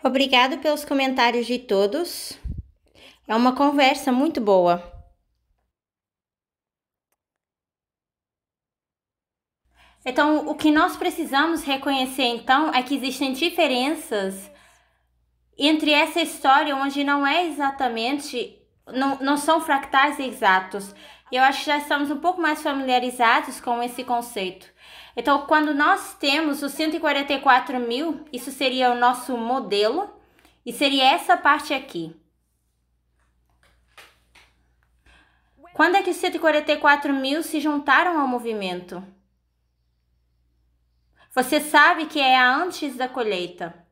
Obrigado pelos comentários de todos. É uma conversa muito boa. Então, o que nós precisamos reconhecer, então, é que existem diferenças entre essa história onde não é exatamente, não são fractais exatos. E eu acho que já estamos um pouco mais familiarizados com esse conceito. Então, quando nós temos os 144 mil, isso seria o nosso modelo, e seria essa parte aqui. Quando é que os 144 mil se juntaram ao movimento? Você sabe que é antes da colheita.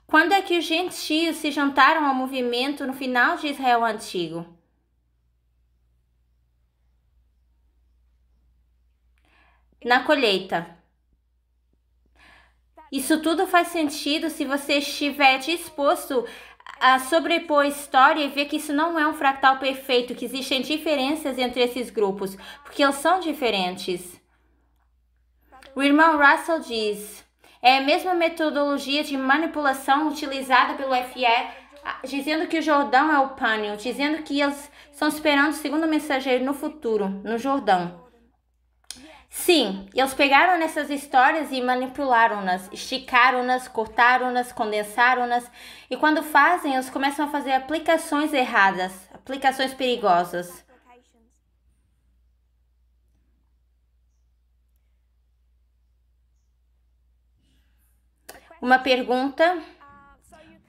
Quando é que os gentios se juntaram ao movimento no final de Israel Antigo? Na colheita. Isso tudo faz sentido se você estiver disposto a sobrepor a história e ver que isso não é um fractal perfeito, que existem diferenças entre esses grupos, porque eles são diferentes. O irmão Russell diz: é a mesma metodologia de manipulação utilizada pelo FE, dizendo que o Jordão é o pânio, dizendo que eles estão esperando o segundo mensageiro no futuro, no Jordão. Sim, eles pegaram nessas histórias e manipularam-nas, esticaram-nas, cortaram-nas, condensaram-nas, e quando fazem, eles começam a fazer aplicações erradas, aplicações perigosas. Uma pergunta.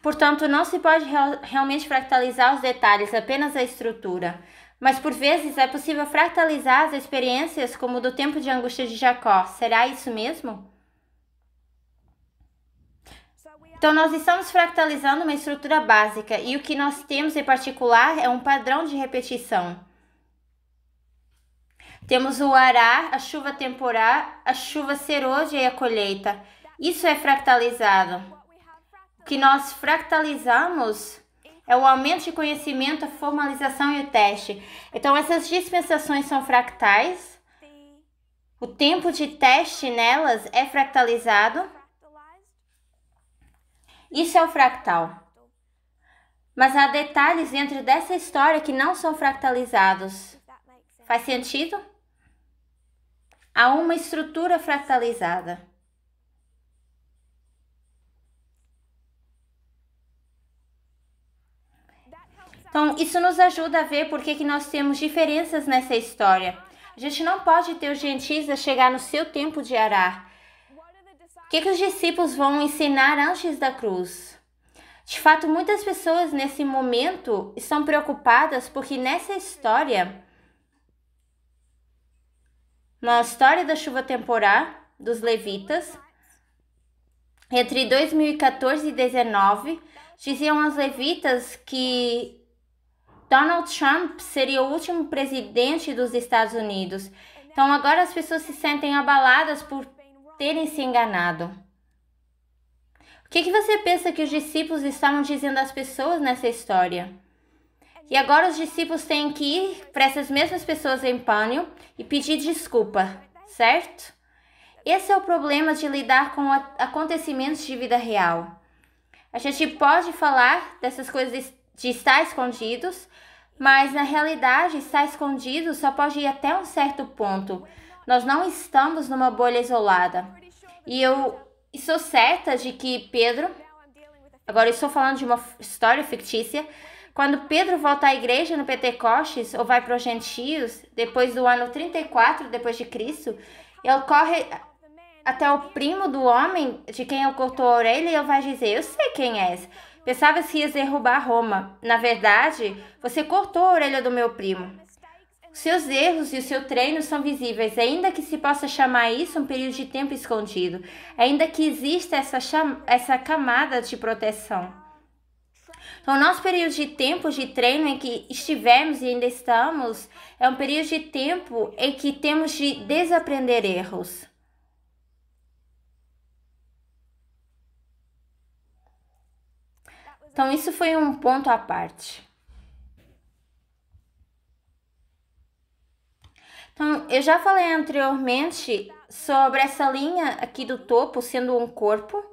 Portanto, não se pode realmente fractalizar os detalhes, apenas a estrutura. Mas por vezes é possível fractalizar as experiências como o do tempo de angústia de Jacó. Será isso mesmo? Então, nós estamos fractalizando uma estrutura básica e o que nós temos em particular é um padrão de repetição. Temos o ará, a chuva temporal, a chuva serôdia e a colheita. Isso é fractalizado. O que nós fractalizamos é o aumento de conhecimento, a formalização e o teste. Então, essas dispensações são fractais. O tempo de teste nelas é fractalizado. Isso é o fractal. Mas há detalhes dentro dessa história que não são fractalizados. Faz sentido? Há uma estrutura fractalizada. Então, isso nos ajuda a ver por que nós temos diferenças nessa história. A gente não pode ter os gentios a chegar no seu tempo de arar. O que os discípulos vão ensinar antes da cruz? De fato, muitas pessoas nesse momento estão preocupadas porque nessa história, na história da chuva temporal dos levitas, entre 2014 e 2019, diziam aos levitas que Donald Trump seria o último presidente dos Estados Unidos. Então agora as pessoas se sentem abaladas por terem se enganado. O que você pensa que os discípulos estavam dizendo às pessoas nessa história? E agora os discípulos têm que ir para essas mesmas pessoas em pânico e pedir desculpa, certo? Esse é o problema de lidar com acontecimentos de vida real. A gente pode falar dessas coisas de estar escondidos, mas na realidade estar escondido só pode ir até um certo ponto. Nós não estamos numa bolha isolada. E eu sou certa de que Pedro, agora eu estou falando de uma história fictícia, quando Pedro volta à igreja no Pentecostes ou vai para os gentios, depois do ano 34 depois de Cristo, ele corre até o primo do homem de quem ele cortou a orelha e ele vai dizer: eu sei quem és. Pensava que ias derrubar Roma. Na verdade, você cortou a orelha do meu primo. Seus erros e o seu treino são visíveis, ainda que se possa chamar isso um período de tempo escondido, ainda que exista essa camada de proteção. Então, o nosso período de tempo de treino em que estivemos e ainda estamos é um período de tempo em que temos de desaprender erros. Então, isso foi um ponto à parte. Então, eu já falei anteriormente sobre essa linha aqui do topo sendo um corpo.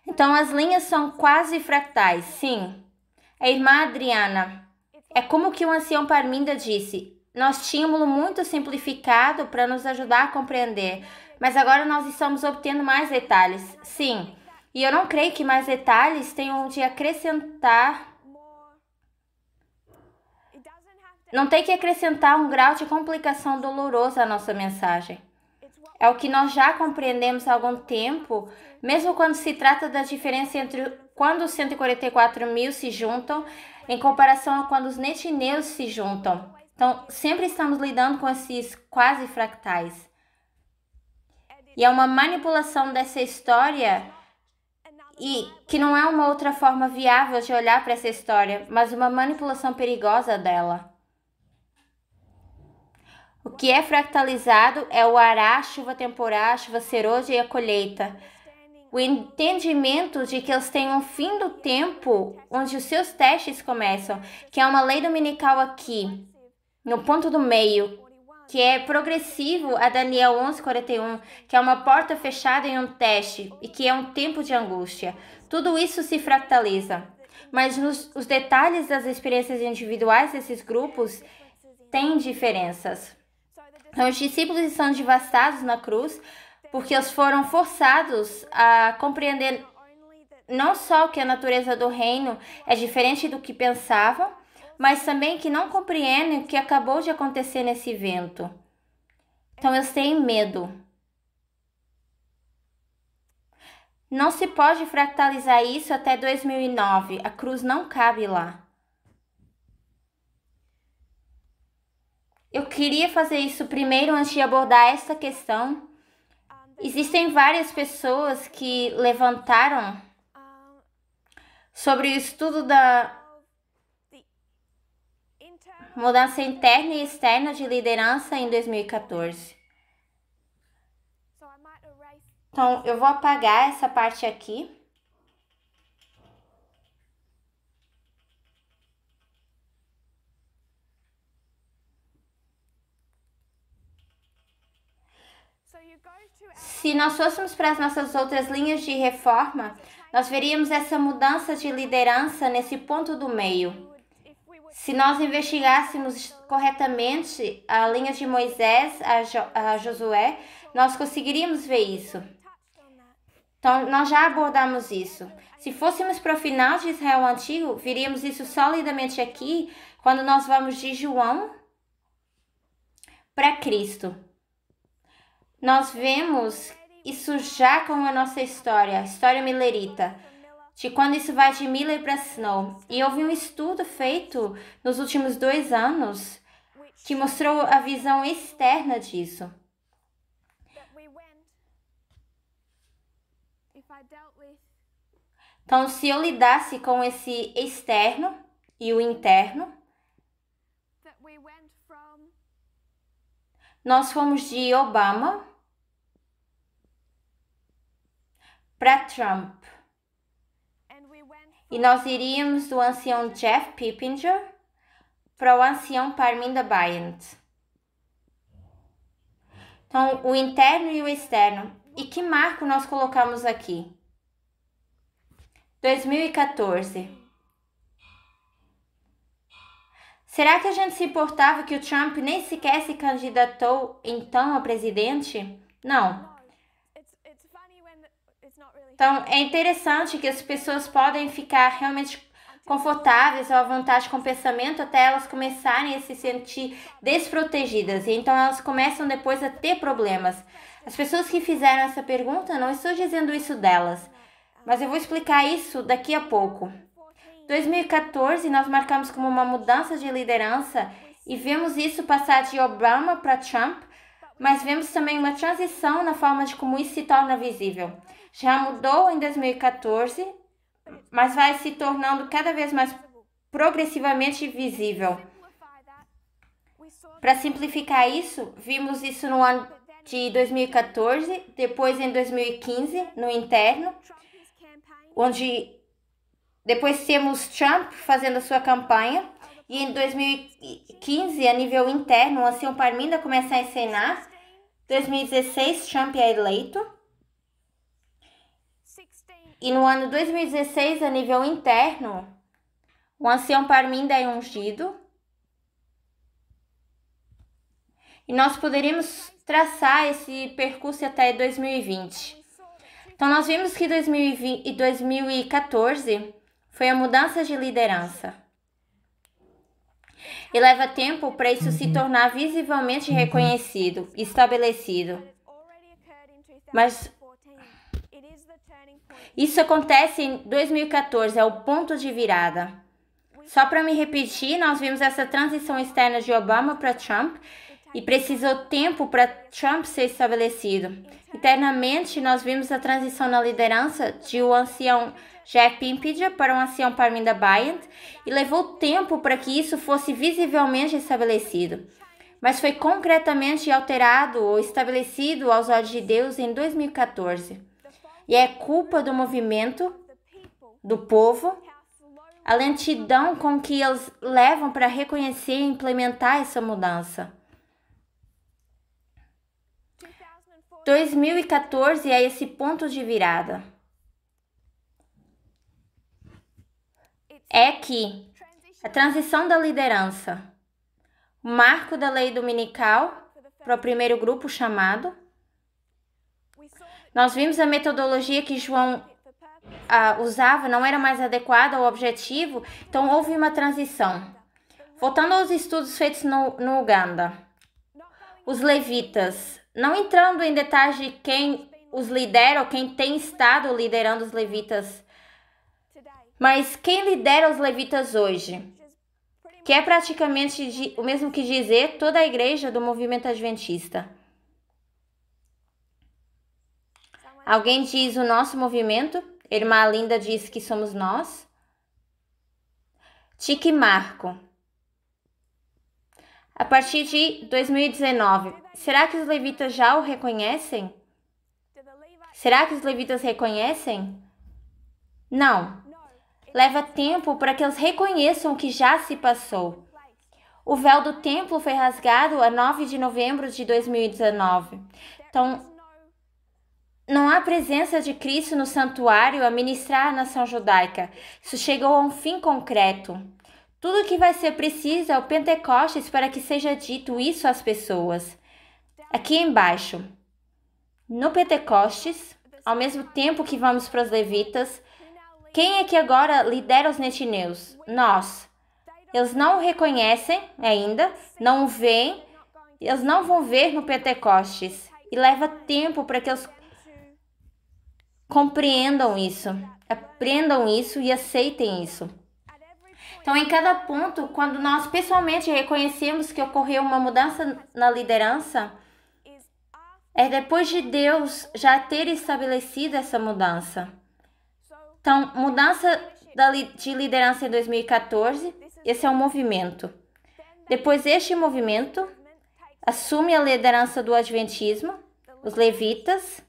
Então, as linhas são quase fractais, sim. A irmã Adriana, é como que o ancião Parminda disse, nós tínhamos muito simplificado para nos ajudar a compreender, mas agora nós estamos obtendo mais detalhes. Sim, e eu não creio que mais detalhes tenham de acrescentar. Não tem que acrescentar um grau de complicação doloroso à nossa mensagem. É o que nós já compreendemos há algum tempo, mesmo quando se trata da diferença entre quando os 144 mil se juntam em comparação a quando os netineus se juntam. Então, sempre estamos lidando com esses quase fractais. E é uma manipulação dessa história e que não é uma outra forma viável de olhar para essa história, mas uma manipulação perigosa dela. O que é fractalizado é o ará, chuva temporal, chuva serôdia e a colheita. O entendimento de que eles têm um fim do tempo onde os seus testes começam, que é uma lei dominical aqui, no ponto do meio, que é progressivo a Daniel 11:41, que é uma porta fechada em um teste e que é um tempo de angústia. Tudo isso se fractaliza. Mas os detalhes das experiências individuais desses grupos têm diferenças. Então, os discípulos estão devastados na cruz porque eles foram forçados a compreender não só que a natureza do reino é diferente do que pensavam, mas também que não compreendem o que acabou de acontecer nesse evento. Então, eles têm medo. Não se pode fractalizar isso até 2009. A cruz não cabe lá. Eu queria fazer isso primeiro antes de abordar essa questão. Existem várias pessoas que levantaram sobre o estudo da mudança interna e externa de liderança em 2014. Então, eu vou apagar essa parte aqui. Se nós fôssemos para as nossas outras linhas de reforma, nós veríamos essa mudança de liderança nesse ponto do meio. Se nós investigássemos corretamente a linha de Moisés a Josué, nós conseguiríamos ver isso. Então, nós já abordamos isso. Se fôssemos para o final de Israel Antigo, veríamos isso solidamente aqui, quando nós vamos de João para Cristo. Nós vemos isso já com a nossa história, a história millerita, de quando isso vai de Miller para Snow. E houve um estudo feito nos últimos 2 anos que mostrou a visão externa disso. Então, se eu lidasse com esse externo e o interno, nós fomos de Obama para Trump. E nós iríamos do ancião Jeff Pippinger para o ancião Parminda Bryant. Então, o interno e o externo. E que marco nós colocamos aqui? 2014. Será que a gente se importava que o Trump nem sequer se candidatou então a presidente? Não. Então, é interessante que as pessoas podem ficar realmente confortáveis ou à vontade com o pensamento até elas começarem a se sentir desprotegidas. E então elas começam depois a ter problemas. As pessoas que fizeram essa pergunta, não estou dizendo isso delas, mas eu vou explicar isso daqui a pouco. 2014 nós marcamos como uma mudança de liderança e vemos isso passar de Obama para Trump, mas vemos também uma transição na forma de como isso se torna visível. Já mudou em 2014, mas vai se tornando cada vez mais progressivamente visível. Para simplificar isso, vimos isso no ano de 2014, depois em 2015, no interno, onde Depois temos Trump fazendo a sua campanha. E em 2015, a nível interno, o ancião Parminda começa a encenar. 2016, Trump é eleito. E no ano 2016, a nível interno, o ancião Parminda é ungido. E nós poderíamos traçar esse percurso até 2020. Então, nós vimos que 2020 e 2014 foi a mudança de liderança. E leva tempo para isso se tornar visivelmente reconhecido e estabelecido. Mas isso acontece em 2014, é o ponto de virada. Só para me repetir, nós vimos essa transição externa de Obama para Trump e precisou tempo para Trump ser estabelecido. Internamente, nós vimos a transição na liderança de o ancião Jeff Pimpija para o ancião Parminda Bryant e levou tempo para que isso fosse visivelmente estabelecido. Mas foi concretamente alterado ou estabelecido aos olhos de Deus em 2014. E é culpa do movimento, do povo, a lentidão com que eles levam para reconhecer e implementar essa mudança. 2014 é esse ponto de virada. É que a transição da liderança, o marco da lei dominical para o primeiro grupo chamado. Nós vimos a metodologia que João usava não era mais adequada ao objetivo, então houve uma transição. Voltando aos estudos feitos no Uganda, os levitas, não entrando em detalhes de quem os lidera ou quem tem estado liderando os levitas, mas quem lidera os levitas hoje, que é praticamente o mesmo que dizer toda a igreja do movimento adventista. Alguém diz o nosso movimento, irmã Linda diz que somos nós. Tique Marco. A partir de 2019, será que os levitas já o reconhecem? Será que os levitas reconhecem? Não. Leva tempo para que eles reconheçam o que já se passou. O véu do templo foi rasgado a 9 de novembro de 2019. Então, não há presença de Cristo no santuário a ministrar a nação judaica. Isso chegou a um fim concreto. Tudo o que vai ser preciso é o Pentecostes para que seja dito isso às pessoas. Aqui embaixo, no Pentecostes, ao mesmo tempo que vamos para os levitas, quem é que agora lidera os netineus? Nós. Eles não o reconhecem ainda, não o veem, eles não vão ver no Pentecostes. E leva tempo para que eles compreendam isso, aprendam isso e aceitem isso. Então, em cada ponto, quando nós pessoalmente reconhecemos que ocorreu uma mudança na liderança, é depois de Deus já ter estabelecido essa mudança. Então, mudança de liderança em 2014, esse é um movimento. Depois, este movimento assume a liderança do adventismo, os levitas.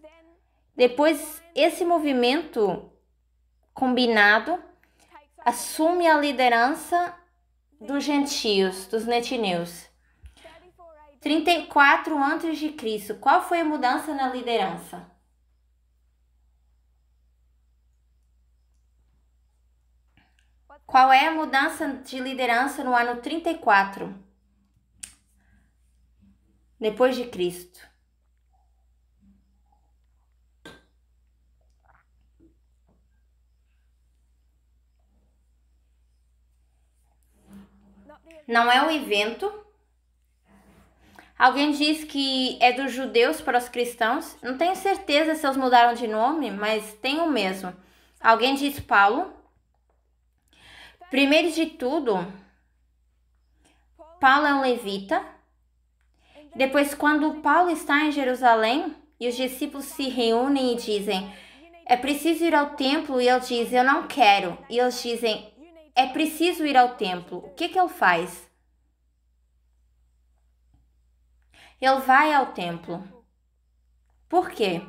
Depois, esse movimento combinado assume a liderança dos gentios, dos netineus. 34 a.C. Qual foi a mudança na liderança? Qual é a mudança de liderança no ano 34 depois de Cristo? Não é um evento. Alguém diz que é dos judeus para os cristãos. Não tenho certeza se eles mudaram de nome, mas tem o mesmo. Alguém diz Paulo. Primeiro de tudo, Paulo é um levita. Depois, quando Paulo está em Jerusalém e os discípulos se reúnem e dizem: é preciso ir ao templo, e ele diz: eu não quero. E eles dizem: é preciso ir ao templo. O que ele faz? Ele vai ao templo. Por quê?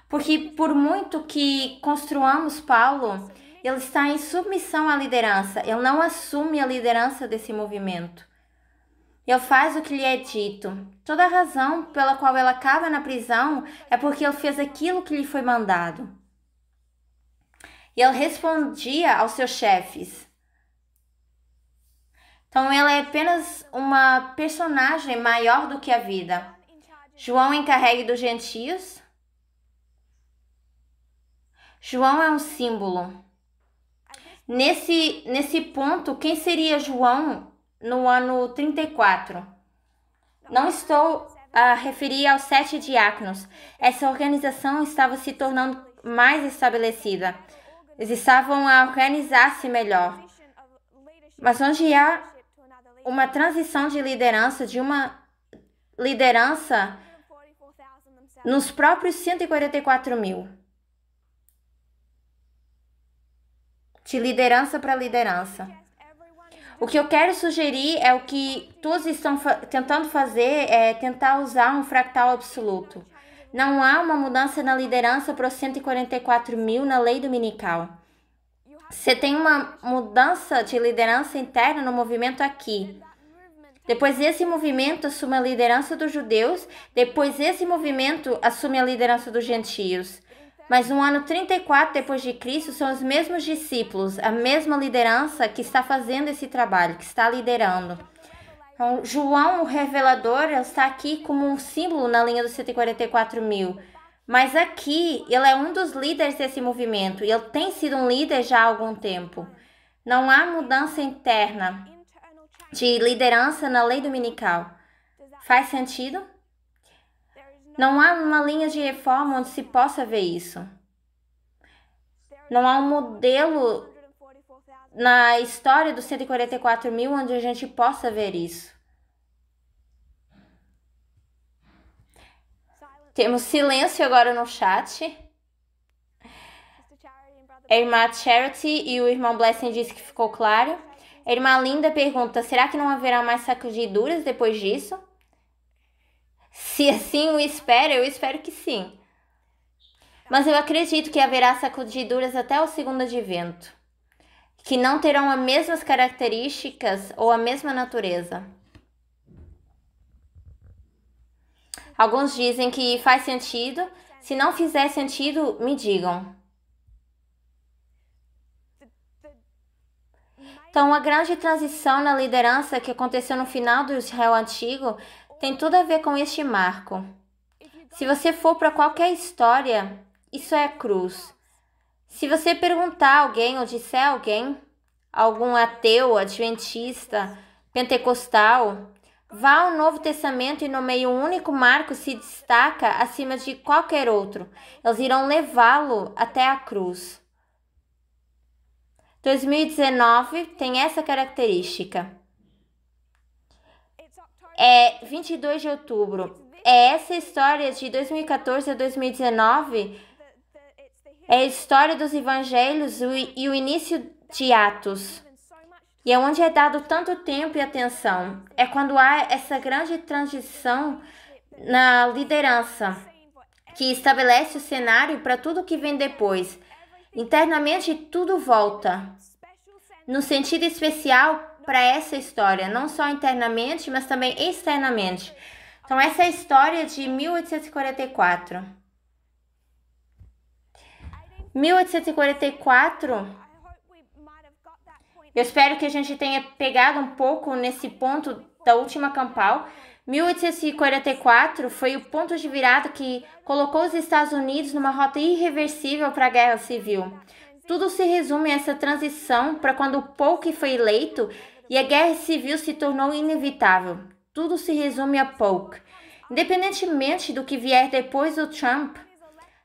Porque por muito que construamos Paulo, Ele está em submissão à liderança. Ele não assume a liderança desse movimento. Ele faz o que lhe é dito. Toda a razão pela qual ele acaba na prisão é porque ele fez aquilo que lhe foi mandado. E ele respondia aos seus chefes. Então ele é apenas uma personagem maior do que a vida. João encarregue dos gentios. João é um símbolo. Nesse ponto, quem seria João no ano 34? Não estou a referir aos 7 diáconos. Essa organização estava se tornando mais estabelecida. Eles estavam a organizar-se melhor. Mas onde há uma transição de liderança, de uma liderança nos próprios 144 mil. De liderança para liderança. O que eu quero sugerir é o que todos estão tentando fazer, é tentar usar um fractal absoluto. Não há uma mudança na liderança para os 144 mil na lei dominical. Você tem uma mudança de liderança interna no movimento aqui. Depois esse movimento assume a liderança dos judeus, depois esse movimento assume a liderança dos gentios. Mas no ano 34 depois de Cristo são os mesmos discípulos, a mesma liderança que está fazendo esse trabalho, que está liderando. Então, João, o revelador, está aqui como um símbolo na linha dos 144 mil. Mas aqui, ele é um dos líderes desse movimento. E ele tem sido um líder já há algum tempo. Não há mudança interna de liderança na lei dominical. Faz sentido? Não há uma linha de reforma onde se possa ver isso. Não há um modelo na história dos 144 mil onde a gente possa ver isso. Temos silêncio agora no chat. A irmã Charity e o irmão Blessing disse que ficou claro. A irmã Linda pergunta, será que não haverá mais sacudiduras depois disso? Se assim eu espero que sim. Mas eu acredito que haverá sacudiduras até o segundo advento, que não terão as mesmas características ou a mesma natureza. Alguns dizem que faz sentido. Se não fizer sentido, me digam. Então, a grande transição na liderança que aconteceu no final do Israel Antigo tem tudo a ver com este marco. Se você for para qualquer história, isso é a cruz. Se você perguntar a alguém ou disser a alguém, algum ateu, adventista, pentecostal, vá ao Novo Testamento e nomeie um único marco se destaca acima de qualquer outro. Eles irão levá-lo até a cruz. 2019 tem essa característica. É 22 de outubro. É essa história de 2014 a 2019. É a história dos evangelhos e o início de Atos. E é onde é dado tanto tempo e atenção. É quando há essa grande transição na liderança, que estabelece o cenário para tudo que vem depois. Internamente tudo volta. No sentido especial para essa história, não só internamente, mas também externamente. Então, essa é a história de 1844. 1844, eu espero que a gente tenha pegado um pouco nesse ponto da última campal. 1844 foi o ponto de virada que colocou os Estados Unidos numa rota irreversível para a Guerra Civil. Tudo se resume a essa transição para quando o Polk foi eleito e a Guerra Civil se tornou inevitável. Tudo se resume a Polk. Independentemente do que vier depois do Trump,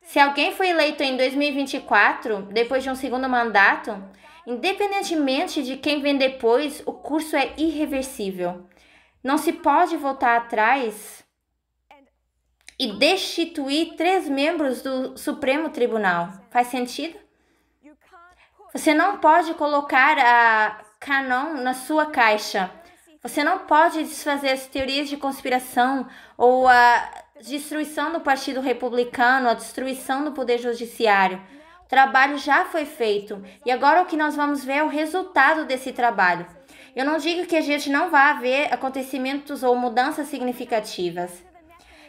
se alguém foi eleito em 2024, depois de um segundo mandato, independentemente de quem vem depois, o curso é irreversível. Não se pode voltar atrás e destituir 3 membros do Supremo Tribunal. Faz sentido? Você não pode colocar a Qanon na sua caixa. Você não pode desfazer as teorias de conspiração ou a destruição do Partido Republicano, a destruição do Poder Judiciário. O trabalho já foi feito e agora o que nós vamos ver é o resultado desse trabalho. Eu não digo que a gente não vá ver acontecimentos ou mudanças significativas.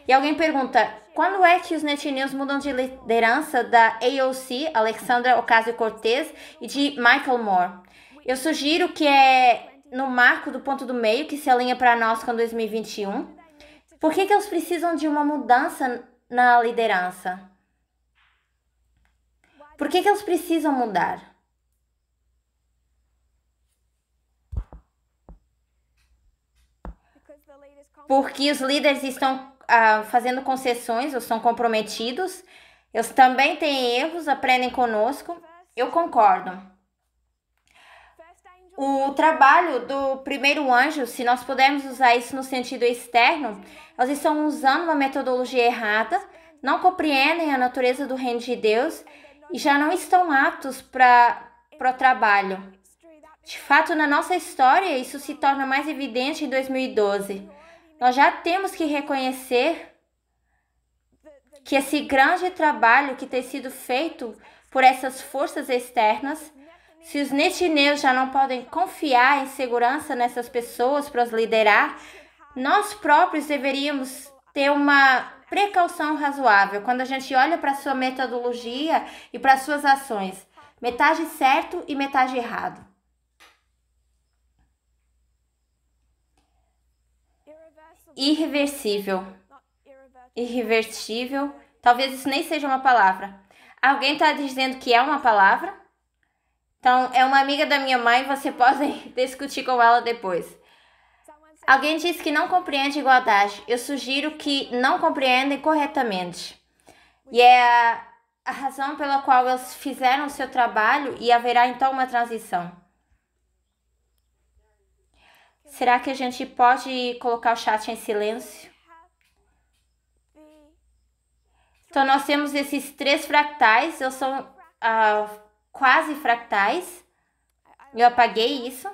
E alguém pergunta, quando é que os Net News mudam de liderança da AOC, Alexandra Ocasio-Cortez, e de Michael Moore? Eu sugiro que é no marco do ponto do meio, que se alinha para nós com 2021. Por que eles precisam de uma mudança na liderança? Por que eles precisam mudar? Porque os líderes estão fazendo concessões, ou são comprometidos. Eles também têm erros, aprendem conosco. Eu concordo. O trabalho do primeiro anjo, se nós pudermos usar isso no sentido externo, eles estão usando uma metodologia errada, não compreendem a natureza do reino de Deus e já não estão aptos para o trabalho. De fato, na nossa história, isso se torna mais evidente em 2012. Nós já temos que reconhecer que esse grande trabalho que tem sido feito por essas forças externas, se os Net News já não podem confiar em segurança nessas pessoas para os liderar, nós próprios deveríamos ter uma precaução razoável quando a gente olha para a sua metodologia e para as suas ações. Metade certo e metade errado. Irreversível. Irrevertível. Talvez isso nem seja uma palavra. Alguém está dizendo que é uma palavra? Então, é uma amiga da minha mãe, você pode discutir com ela depois. Alguém disse que não compreende igualdade. Eu sugiro que não compreendem corretamente. E é a razão pela qual eles fizeram o seu trabalho e haverá então uma transição. Será que a gente pode colocar o chat em silêncio? Então, nós temos esses 3 fractais, eles são quase fractais. Eu apaguei isso.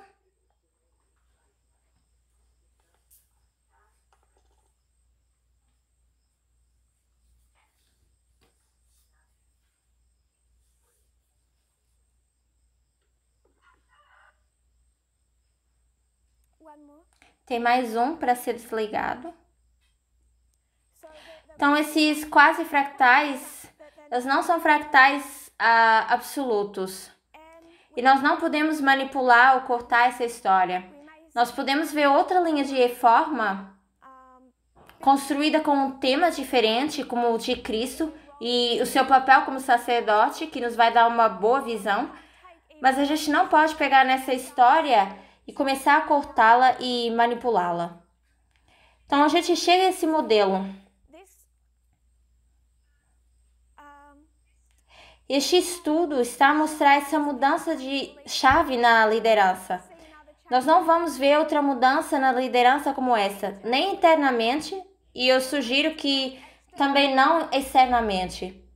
Tem mais um para ser desligado. Então, esses quase fractais, eles não são fractais absolutos. E nós não podemos manipular ou cortar essa história. Nós podemos ver outra linha de reforma construída com um tema diferente, como o de Cristo, e o seu papel como sacerdote, que nos vai dar uma boa visão. Mas a gente não pode pegar nessa história e começar a cortá-la e manipulá-la. Então, a gente chega a esse modelo. Este estudo está a mostrar essa mudança de chave na liderança. Nós não vamos ver outra mudança na liderança como essa, nem internamente, e eu sugiro que também não externamente.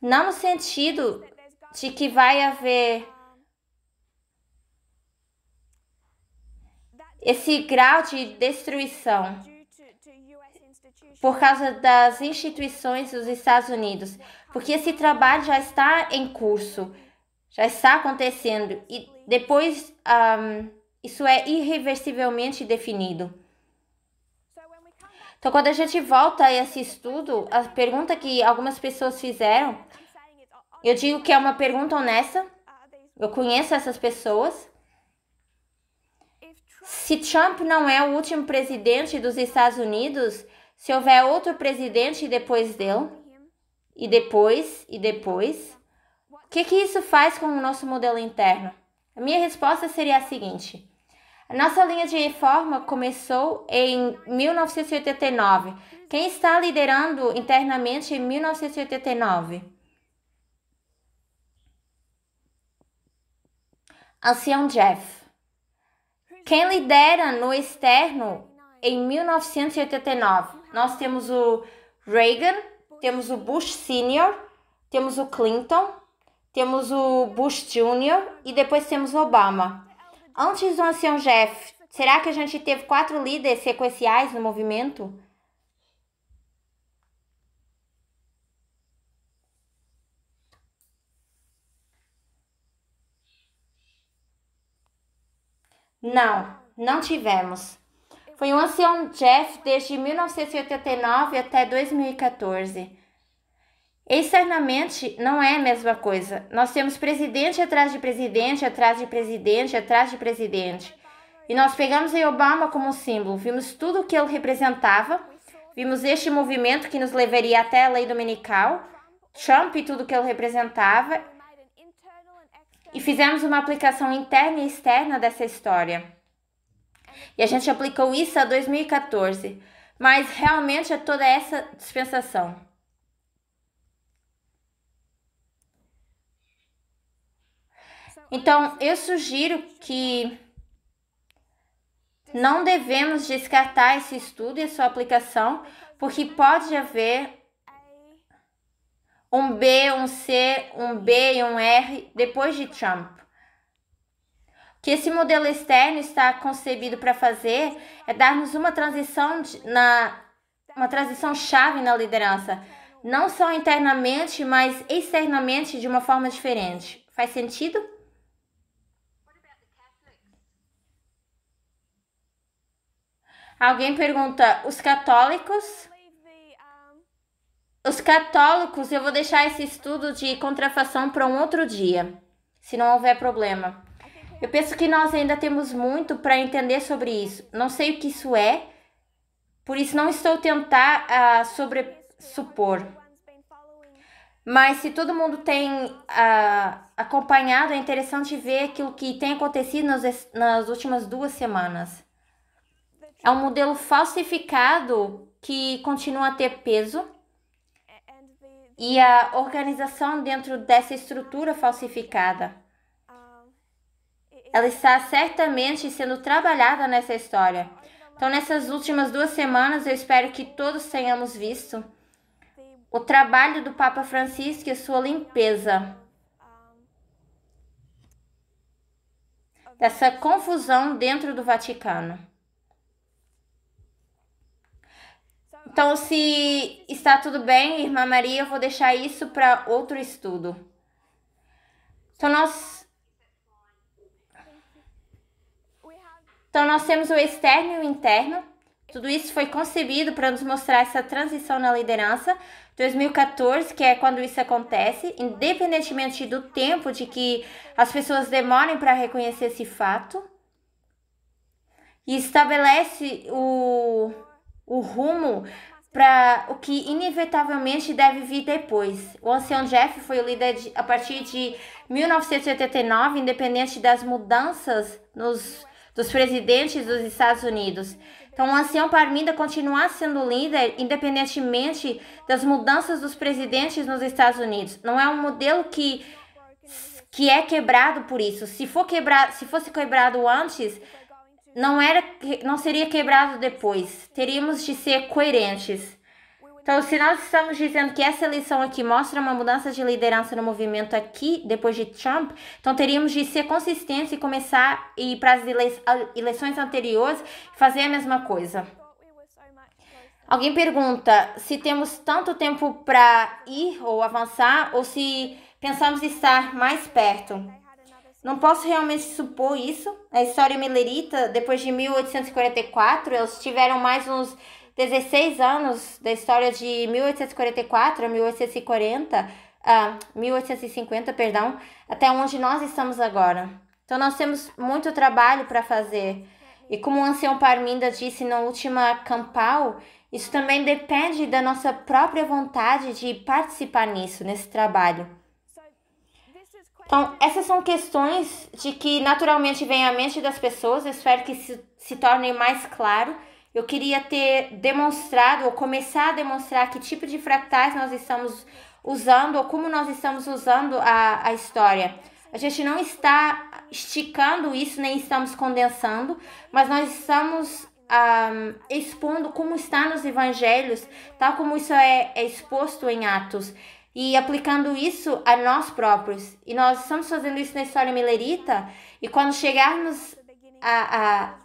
Não no sentido de que vai haver esse grau de destruição por causa das instituições dos Estados Unidos, porque esse trabalho já está em curso, já está acontecendo e depois isso é irreversivelmente definido. Então, quando a gente volta a esse estudo, a pergunta que algumas pessoas fizeram, eu digo que é uma pergunta honesta, eu conheço essas pessoas. Se Trump não é o último presidente dos Estados Unidos, se houver outro presidente depois dele, e depois, o que isso faz com o nosso modelo interno? A minha resposta seria a seguinte. A nossa linha de reforma começou em 1989. Quem está liderando internamente em 1989? Ancião Jeff. Quem lidera no externo em 1989? Nós temos o Reagan, temos o Bush Sr., temos o Clinton, temos o Bush Jr. e depois temos o Obama. Antes do ancião Jeff, será que a gente teve 4 líderes sequenciais no movimento? Não tivemos. Foi o ancião Jeff desde 1989 até 2014. Externamente, não é a mesma coisa. Nós temos presidente atrás de presidente, atrás de presidente, atrás de presidente. E nós pegamos o Obama como símbolo, vimos tudo o que ele representava, vimos este movimento que nos levaria até a lei dominical, Trump e tudo o que ele representava, e fizemos uma aplicação interna e externa dessa história. E a gente aplicou isso a 2014, mas realmente é toda essa dispensação. Então, eu sugiro que não devemos descartar esse estudo e a sua aplicação, porque pode haver um B, um C, um B e um R depois de Trump. O que esse modelo externo está concebido para fazer é dar-nos uma transição chave na liderança, não só internamente, mas externamente de uma forma diferente. Faz sentido? Alguém pergunta, os católicos? Os católicos, eu vou deixar esse estudo de contrafação para um outro dia, se não houver problema. Eu penso que nós ainda temos muito para entender sobre isso. Não sei o que isso é, por isso não estou tentar supor. Mas se todo mundo tem acompanhado, é interessante ver aquilo que tem acontecido nas últimas 2 semanas. É um modelo falsificado que continua a ter peso e a organização dentro dessa estrutura falsificada. Ela está certamente sendo trabalhada nessa história. Então, nessas últimas 2 semanas, eu espero que todos tenhamos visto o trabalho do Papa Francisco e a sua limpeza dessa confusão dentro do Vaticano. Então, se está tudo bem, Irmã Maria, eu vou deixar isso para outro estudo. Então, nós temos o externo e o interno. Tudo isso foi concebido para nos mostrar essa transição na liderança. 2014, que é quando isso acontece, independentemente do tempo de que as pessoas demorem para reconhecer esse fato. E estabelece o rumo para o que inevitavelmente deve vir depois. O ancião Jeff foi o líder a partir de 1989, independente das mudanças dos presidentes dos Estados Unidos. Então, o ancião Parminda continuar sendo líder independentemente das mudanças dos presidentes nos Estados Unidos. Não é um modelo que é quebrado por isso. Se fosse quebrado antes, não seria quebrado depois. Teríamos de ser coerentes. Então, se nós estamos dizendo que essa eleição aqui mostra uma mudança de liderança no movimento aqui, depois de Trump, então teríamos de ser consistentes e começar a ir para as eleições anteriores e fazer a mesma coisa. Alguém pergunta se temos tanto tempo para ir ou avançar ou se pensamos estar mais perto. Não posso realmente supor isso. A história milerita, depois de 1844, eles tiveram mais uns 16 anos da história de 1844 a 1850, até onde nós estamos agora. Então, nós temos muito trabalho para fazer. E como o ancião Parminda disse na última Campal, isso também depende da nossa própria vontade de participar nesse trabalho. Então, essas são questões de que naturalmente vêm à mente das pessoas. Eu espero que se tornem mais claro. Eu queria ter demonstrado ou começar a demonstrar que tipo de fractais nós estamos usando ou como nós estamos usando a história. A gente não está esticando isso, nem estamos condensando, mas nós estamos expondo como está nos evangelhos, tal como isso é exposto em Atos, e aplicando isso a nós próprios. E nós estamos fazendo isso na história milerita, e quando chegarmos a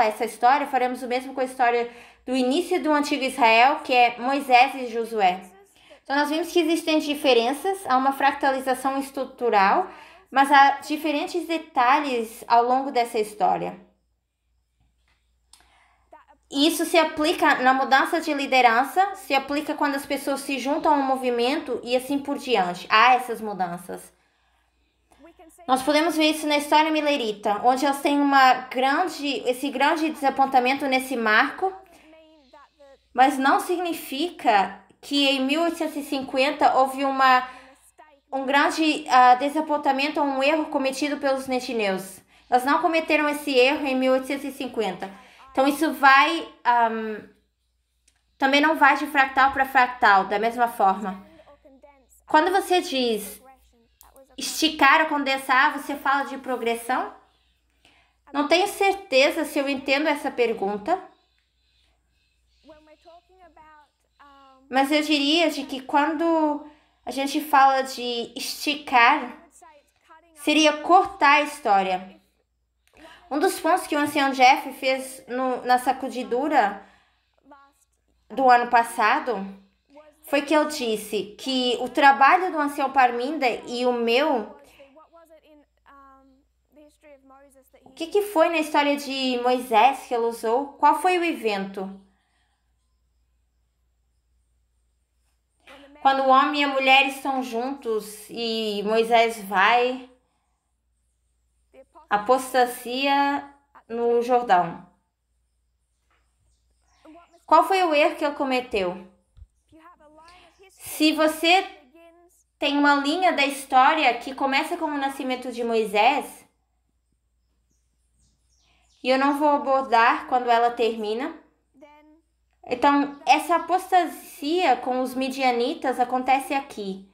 essa história, faremos o mesmo com a história do início do antigo Israel, que é Moisés e Josué. Então, nós vimos que existem diferenças, há uma fractalização estrutural, Mas há diferentes detalhes ao longo dessa história. E isso se aplica na mudança de liderança, se aplica quando as pessoas se juntam a um movimento e assim por diante. Há essas mudanças. Nós podemos ver isso na história milerita, onde eles têm esse grande desapontamento nesse marco, mas não significa que em 1850 houve um grande desapontamento ou um erro cometido pelos netineus. Eles não cometeram esse erro em 1850. Então isso também não vai de fractal para fractal, da mesma forma. Quando você diz esticar ou condensar, você fala de progressão? Não tenho certeza se eu entendo essa pergunta. Mas eu diria de que quando a gente fala de esticar, seria cortar a história. Um dos pontos que o ancião Jeff fez na sacudidura do ano passado foi que ele disse que o trabalho do ancião Parminda e o meu... O que foi na história de Moisés que ele usou? Qual foi o evento? Quando o homem e a mulher estão juntos e Moisés vai, apostasia no Jordão. Qual foi o erro que ele cometeu? Se você tem uma linha da história que começa com o nascimento de Moisés, e eu não vou abordar quando ela termina, então essa apostasia com os midianitas acontece aqui.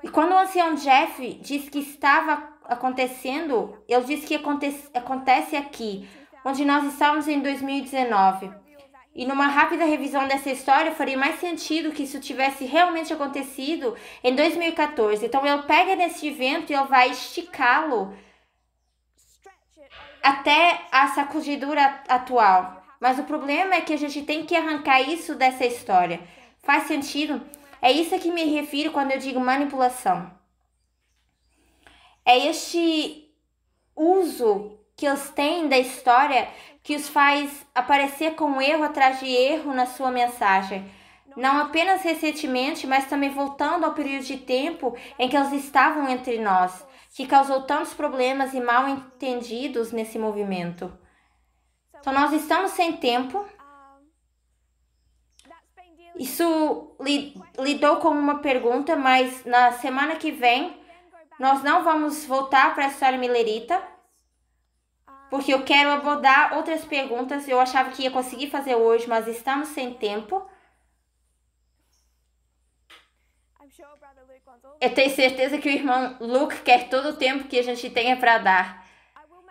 E quando o ancião Jeff diz que estava acontecendo, ele diz que acontece aqui, onde nós estávamos em 2019. E numa rápida revisão dessa história, faria mais sentido que isso tivesse realmente acontecido em 2014. Então ele pega nesse evento e ele vai esticá-lo até a sacudidura atual. Mas o problema é que a gente tem que arrancar isso dessa história. Faz sentido? É isso a que me refiro quando eu digo manipulação. É este uso que eles têm da história que os faz aparecer com erro atrás de erro na sua mensagem. Não apenas recentemente, mas também voltando ao período de tempo em que eles estavam entre nós, que causou tantos problemas e mal entendidos nesse movimento. Então nós estamos sem tempo. Isso lidou com uma pergunta, mas na semana que vem nós não vamos voltar para a história milerita, porque eu quero abordar outras perguntas. Eu achava que ia conseguir fazer hoje, mas estamos sem tempo. Eu tenho certeza que o irmão Luke quer todo o tempo que a gente tenha para dar.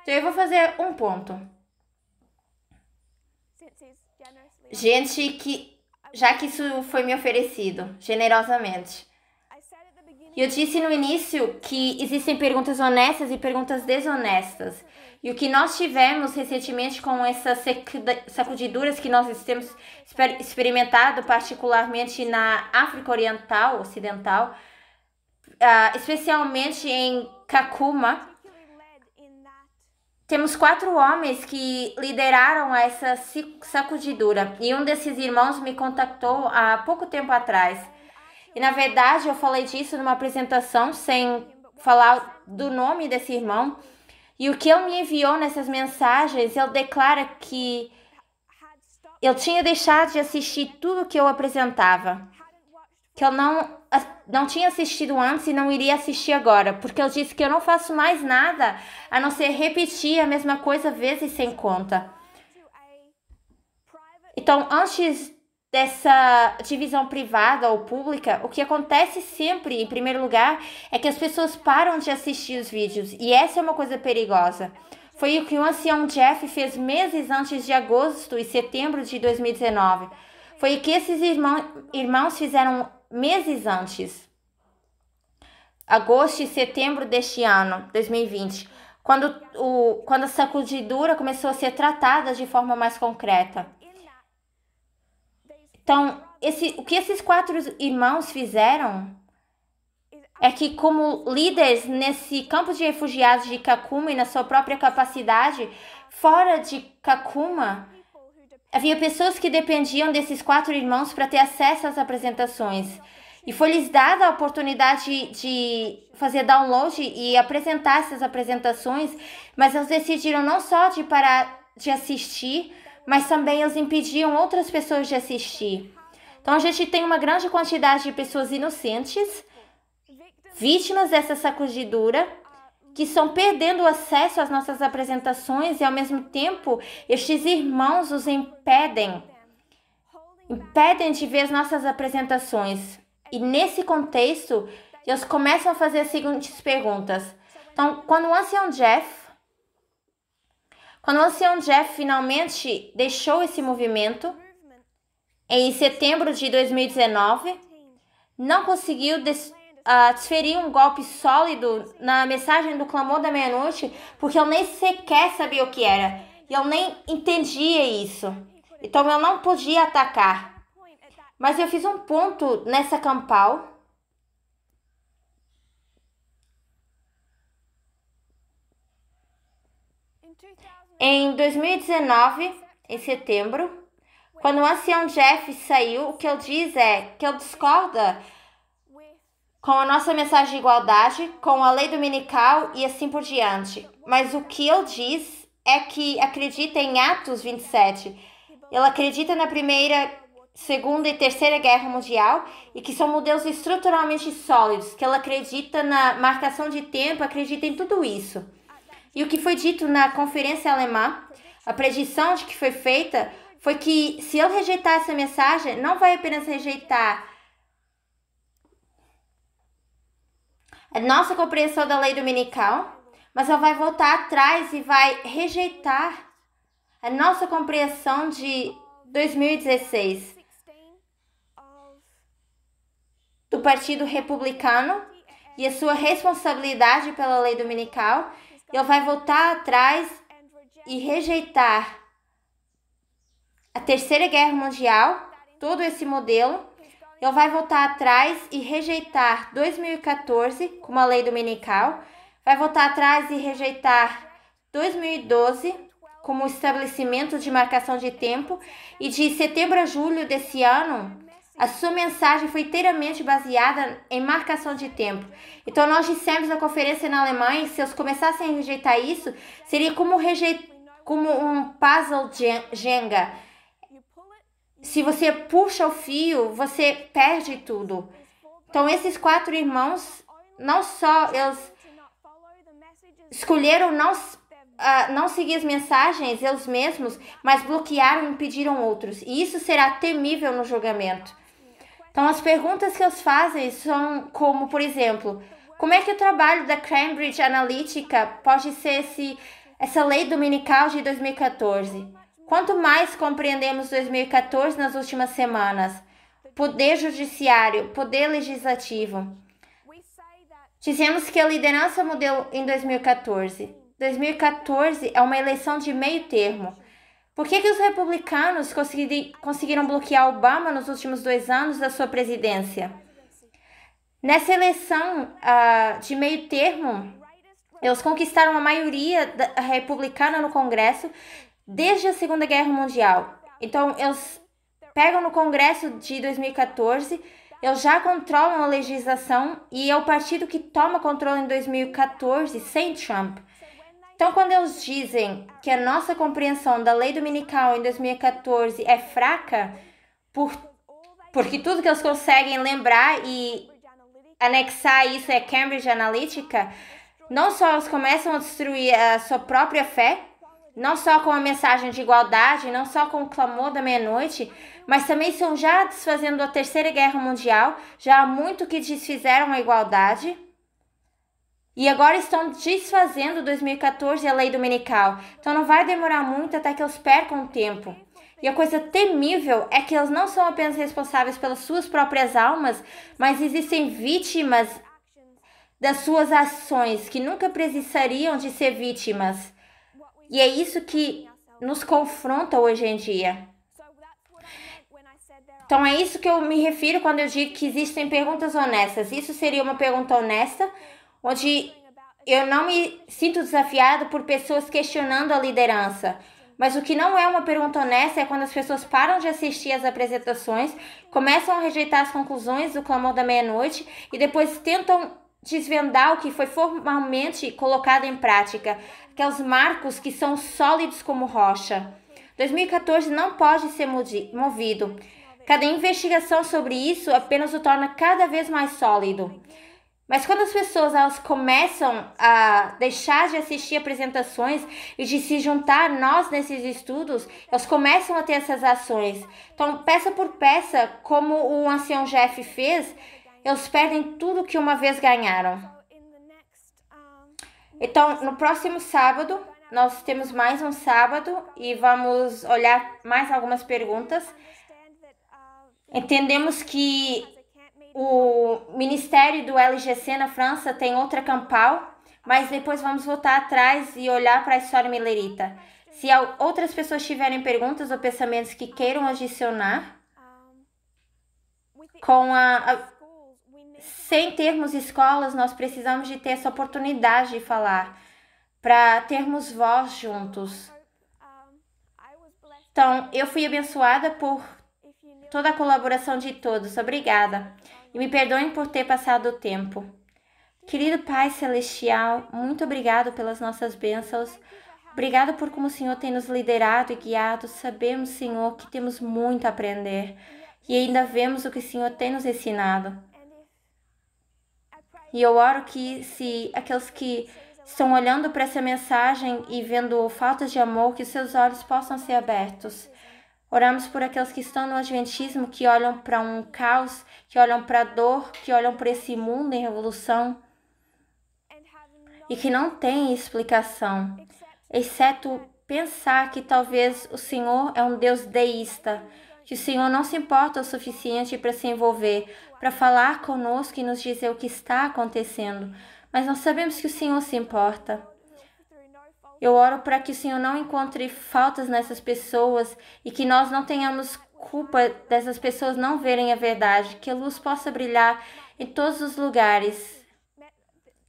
Então eu vou fazer um ponto. Já que isso foi me oferecido generosamente. Eu disse no início que existem perguntas honestas e perguntas desonestas. E o que nós tivemos recentemente com essas sacudiduras que nós temos experimentado, particularmente na África Oriental, Ocidental, especialmente em Kakuma, temos 4 homens que lideraram essa sacudidura. E um desses irmãos me contactou há pouco tempo atrás. E na verdade eu falei disso numa apresentação sem falar do nome desse irmão. E o que ele me enviou nessas mensagens, ele declara que ele tinha deixado de assistir tudo que eu apresentava. Que ele não tinha assistido antes e não iria assistir agora. Porque ele disse que eu não faço mais nada a não ser repetir a mesma coisa vezes sem conta. Então, antes dessa divisão privada ou pública, o que acontece sempre, em primeiro lugar, é que as pessoas param de assistir os vídeos. E essa é uma coisa perigosa. Foi o que o ancião Jeff fez meses antes de agosto e setembro de 2019. Foi o que esses irmãos fizeram meses antes. Agosto e setembro deste ano, 2020. Quando a sacudidura começou a ser tratada de forma mais concreta. Então, o que esses 4 irmãos fizeram é que, como líderes nesse campo de refugiados de Kakuma e na sua própria capacidade, fora de Kakuma, havia pessoas que dependiam desses 4 irmãos para ter acesso às apresentações. E foi-lhes dada a oportunidade de fazer download e apresentar essas apresentações, mas eles decidiram não só de parar de assistir, mas também eles impediam outras pessoas de assistir. Então a gente tem uma grande quantidade de pessoas inocentes, vítimas dessa sacudidura, que estão perdendo o acesso às nossas apresentações e, ao mesmo tempo, estes irmãos os impedem de ver as nossas apresentações. E, nesse contexto, eles começam a fazer as seguintes perguntas. Então, quando o ancião Jeff finalmente deixou esse movimento, em setembro de 2019, não conseguiu desferir um golpe sólido na mensagem do clamor da meia-noite, porque eu nem sequer sabia o que era. E eu nem entendia isso. Então eu não podia atacar. Mas eu fiz um ponto nessa campal. Em 2019, em setembro, quando o ancião Jeff saiu, o que ele diz é que ele discorda com a nossa mensagem de igualdade, com a lei dominical e assim por diante. Mas o que ele diz é que acredita em Atos 27. Ele acredita na Primeira, Segunda e Terceira Guerra Mundial e que são modelos estruturalmente sólidos, que ele acredita na marcação de tempo, acredita em tudo isso. E o que foi dito na conferência alemã, a predição de que foi feita, foi que se ele rejeitar essa mensagem, não vai apenas rejeitar a nossa compreensão da lei dominical, mas ele vai voltar atrás e vai rejeitar a nossa compreensão de 2016 do Partido Republicano e a sua responsabilidade pela lei dominical. Ele vai voltar atrás e rejeitar a Terceira Guerra Mundial, todo esse modelo. Ele vai voltar atrás e rejeitar 2014 como a lei dominical, vai voltar atrás e rejeitar 2012 como estabelecimento de marcação de tempo, e de setembro a julho desse ano, a sua mensagem foi inteiramente baseada em marcação de tempo. Então nós dissemos na conferência na Alemanha, se eles começassem a rejeitar isso, seria como um puzzle Jenga. Se você puxa o fio, você perde tudo. Então, esses 4 irmãos, não só eles escolheram não seguir as mensagens eles mesmos, mas bloquearam e impediram outros. E isso será temível no julgamento. Então, as perguntas que eles fazem são como, por exemplo, como é que o trabalho da Cambridge Analytica pode ser essa lei dominical de 2014? Quanto mais compreendemos 2014 nas últimas semanas, poder judiciário, poder legislativo, dizemos que a liderança mudou em 2014. 2014 é uma eleição de meio termo. Por que os republicanos conseguiram bloquear Obama nos últimos 2 anos da sua presidência? Nessa eleição de meio termo, eles conquistaram a maioria republicana no Congresso desde a Segunda Guerra Mundial. Então, eles pegam no Congresso de 2014, eles já controlam a legislação e é o partido que toma controle em 2014, sem Trump. Então, quando eles dizem que a nossa compreensão da lei dominical em 2014 é fraca, porque tudo que eles conseguem lembrar e anexar isso é Cambridge Analytica, não só eles começam a destruir a sua própria fé, não só com a mensagem de igualdade, não só com o clamor da meia-noite, mas também estão já desfazendo a Terceira Guerra Mundial, já há muito que desfizeram a igualdade, e agora estão desfazendo 2014 a lei dominical. Então não vai demorar muito até que eles percam tempo. E a coisa temível é que eles não são apenas responsáveis pelas suas próprias almas, mas existem vítimas das suas ações que nunca precisariam de ser vítimas. E é isso que nos confronta hoje em dia. Então é isso que eu me refiro quando eu digo que existem perguntas honestas. Isso seria uma pergunta honesta, onde eu não me sinto desafiado por pessoas questionando a liderança. Mas o que não é uma pergunta honesta é quando as pessoas param de assistir às apresentações, começam a rejeitar as conclusões do clamor da meia-noite e depois tentam desvendar o que foi formalmente colocado em prática, aqueles marcos que são sólidos como rocha. 2014 não pode ser movido. Cada investigação sobre isso apenas o torna cada vez mais sólido. Mas quando as pessoas elas começam a deixar de assistir apresentações e de se juntar a nós nesses estudos, elas começam a ter essas ações. Então, peça por peça, como o ancião Jeff fez, eles perdem tudo que uma vez ganharam. Então, no próximo sábado, nós temos mais um sábado e vamos olhar mais algumas perguntas. Entendemos que o Ministério do LGC na França tem outra campal, mas depois vamos voltar atrás e olhar para a história milerita. Se outras pessoas tiverem perguntas ou pensamentos que queiram adicionar, sem termos escolas, nós precisamos de ter essa oportunidade de falar, para termos voz juntos. Então, eu fui abençoada por toda a colaboração de todos. Obrigada. E me perdoem por ter passado o tempo. Querido Pai Celestial, muito obrigado pelas nossas bênçãos. Obrigado por como o Senhor tem nos liderado e guiado. Sabemos, Senhor, que temos muito a aprender. E ainda vemos o que o Senhor tem nos ensinado. E eu oro que se aqueles que estão olhando para essa mensagem e vendo faltas de amor, que os seus olhos possam ser abertos. Oramos por aqueles que estão no Adventismo, que olham para um caos, que olham para a dor, que olham para esse mundo em revolução e que não tem explicação, exceto pensar que talvez o Senhor é um Deus deísta, que o Senhor não se importa o suficiente para se envolver, para falar conosco e nos dizer o que está acontecendo, mas nós sabemos que o Senhor se importa. Eu oro para que o Senhor não encontre faltas nessas pessoas e que nós não tenhamos culpa dessas pessoas não verem a verdade, que a luz possa brilhar em todos os lugares,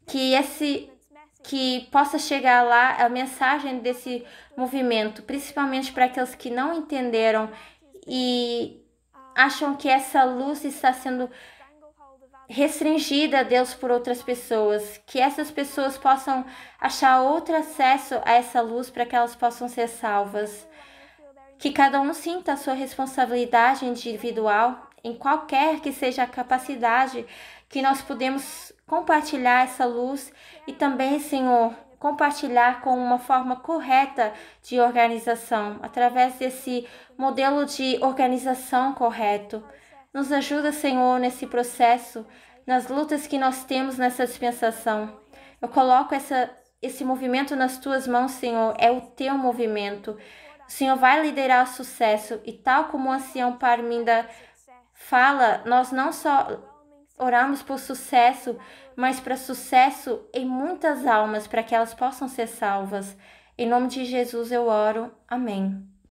que possa chegar lá a mensagem desse movimento, principalmente para aqueles que não entenderam e acham que essa luz está sendo restringida a Deus por outras pessoas, que essas pessoas possam achar outro acesso a essa luz para que elas possam ser salvas. Que cada um sinta a sua responsabilidade individual, em qualquer que seja a capacidade que nós podemos compartilhar essa luz e também, Senhor, compartilhar com uma forma correta de organização, através desse modelo de organização correto. Nos ajuda, Senhor, nesse processo, nas lutas que nós temos nessa dispensação. Eu coloco esse movimento nas tuas mãos, Senhor, é o teu movimento. O Senhor vai liderar o sucesso e tal como o ancião Parminda fala, nós não só oramos por sucesso, mas para sucesso em muitas almas, para que elas possam ser salvas. Em nome de Jesus eu oro. Amém.